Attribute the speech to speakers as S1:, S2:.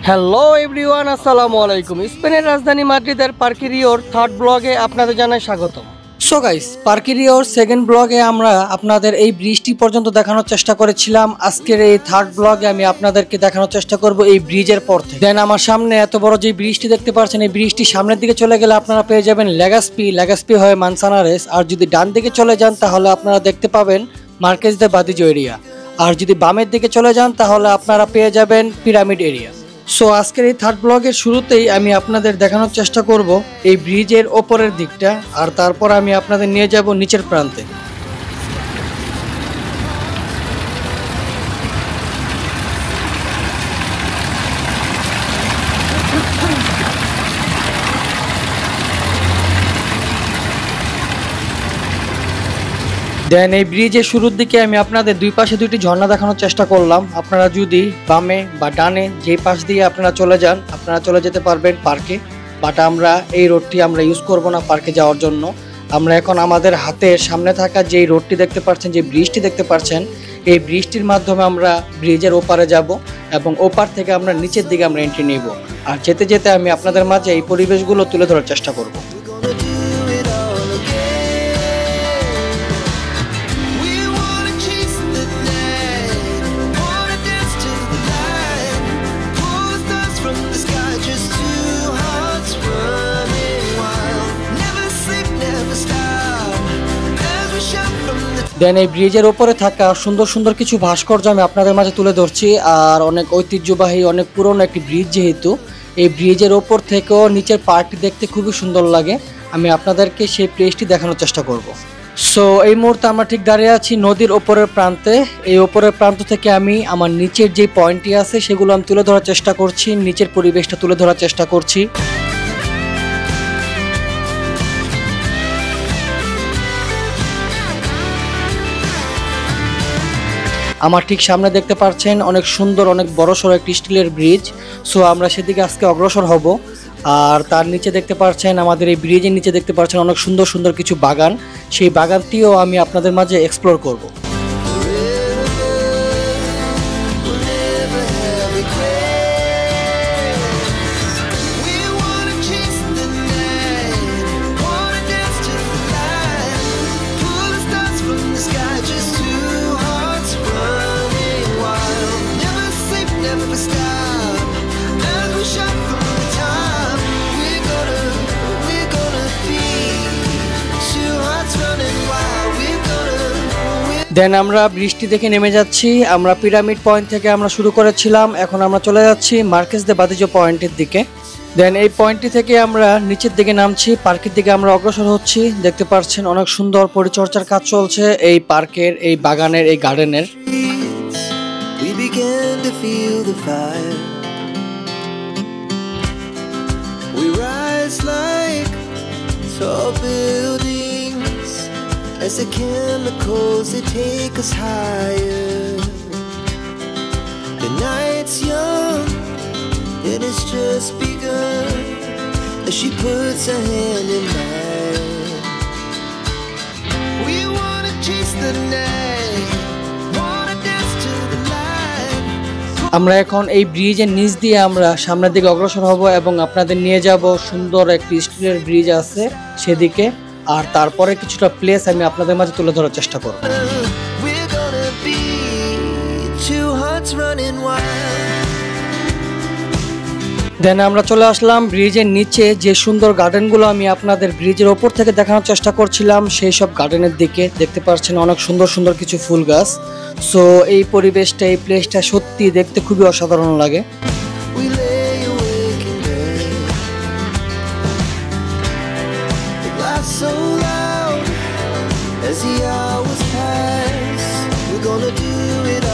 S1: Hello everyone, আসসালামু আলাইকুম। স্পেনের রাজধানী মাদ্রিদের পার্কে রিওর থার্ড ব্লগে আপনাদের জানাই স্বাগতম। সো গাইস, পার্কে রিওর সেকেন্ড ব্লগে আমরা আপনাদের এই ব্রিজটি পর্যন্ত দেখানোর চেষ্টা করেছিলাম। আজকের এই থার্ড ব্লগে আমি আপনাদেরকে দেখানোর চেষ্টা করব এই ব্রিজের পর থেকে। দেন আমার সামনে এত বড় যে ব্রিজটি দেখতে পাচ্ছেন, এই ব্রিজটি সামনের দিকে চলে গেলে আপনারা পেয়ে যাবেন লেগাসপি হয়ে মানসানারেস। আর যদি ডান দিকে চলে যান তাহলে আপনারা দেখতে পাবেন মার্কেজ দে বাদিজো এরিয়া। আর যদি বামের দিকে চলে যান তাহলে আপনারা পেয়ে যাবেন পিরামিড এরিয়া। সো আজকের এই থার্ড ব্লগের শুরুতেই আমি আপনাদের দেখানোর চেষ্টা করব এই ব্রিজের ওপরের দিকটা, আর তারপর আমি আপনাদের নিয়ে যাব নিচের প্রান্তে। দেন এই ব্রিজের শুরুর দিকে আমি আপনাদের দুই পাশে দুইটি ঝর্ণা দেখানোর চেষ্টা করলাম। আপনারা যদি বামে বা ডানে যেই পাশ দিয়ে আপনারা চলে যান, আপনারা চলে যেতে পারবেন পার্কে। বাট আমরা এই রোডটি আমরা ইউজ করব না পার্কে যাওয়ার জন্য। আমরা এখন আমাদের হাতের সামনে থাকা যেই রোডটি দেখতে পাচ্ছেন, যে ব্রিজটি দেখতে পাচ্ছেন, এই ব্রিজটির মাধ্যমে আমরা ব্রিজের ওপারে যাব এবং ওপার থেকে আমরা নিচের দিকে আমরা এন্ট্রি নিব। আর যেতে যেতে আমি আপনাদের মাঝে এই পরিবেশগুলো তুলে ধরার চেষ্টা করব। দেন এই ব্রিজের ওপরে থাকা সুন্দর সুন্দর কিছু ভাস্কর্য আমি আপনাদের মাঝে তুলে ধরছি। আর অনেক ঐতিহ্যবাহী, অনেক পুরনো একটি ব্রিজ, যেহেতু এই ব্রিজের ওপর থেকেও নিচের পার্কটি দেখতে খুবই সুন্দর লাগে। আমি আপনাদেরকে সেই প্লেসটি দেখানোর চেষ্টা করব। সো এই মুহূর্তে আমরা ঠিক দাঁড়িয়ে আছি নদীর ওপরের প্রান্তে। এই ওপরের প্রান্ত থেকে আমি আমার নিচের যে পয়েন্টটি আছে সেগুলো আমি তুলে ধরার চেষ্টা করছি, নিচের পরিবেশটা তুলে ধরার চেষ্টা করছি। আমার ঠিক সামনে দেখতে পাচ্ছেন অনেক সুন্দর, অনেক বড়সড় একটি স্টিলের ব্রিজ। সো আমরা সেদিকে আজকে অগ্রসর হব। আর তার নিচে দেখতে পাচ্ছেন, আমাদের এই ব্রিজের নিচে দেখতে পাচ্ছেন অনেক সুন্দর সুন্দর কিছু বাগান। সেই বাগানটিও আমি আপনাদের মাঝে এক্সপ্লোর করব। দেন আমরা বৃষ্টি দেখে নেমে যাচ্ছি। আমরা পিরামিড পয়েন্ট থেকে আমরা শুরু করেছিলাম, এখন আমরা চলে যাচ্ছি মার্কেজ দে বাদিজো পয়েন্টের দিকে। দেন এই পয়েন্টটি থেকে আমরা নিচের দিকে নামছি, পার্কের দিকে আমরা অগ্রসর হচ্ছি। দেখতে পাচ্ছেন অনেক সুন্দর পরিচর্যার কাজ চলছে এই পার্কের, এই বাগানের, এই গার্ডেনের।
S2: As the chemicals, they take us higher. The night's young, and it's just begun. As she puts her hand in mine, we wanna chase the night, wanna dance to the light.
S1: আমরা এখন এই ব্রিজের নিচ দিয়ে আমরা সামনের দিকে অগ্রসর হব এবং আপনাদের নিয়ে যাব সুন্দর একটি স্টিলের ব্রিজ আছে সেদিকে। আর তারপরে কিছুটা প্লেস আমি আপনাদের মাঝে তুলে ধরার চেষ্টা করব। দেন আমরা চলে আসলাম ব্রিজের নিচে, যে সুন্দর গার্ডেনগুলো আমি আপনাদের ব্রিজের ওপর থেকে দেখানোর চেষ্টা করছিলাম সেই সব গার্ডেনের দিকে। দেখতে পাচ্ছেন অনেক সুন্দর সুন্দর কিছু ফুল গাছ। সো এই পরিবেশটা, এই প্লেসটা সত্যি দেখতে খুবই অসাধারণ লাগে।
S2: So loud as the hours pass, we're gonna do it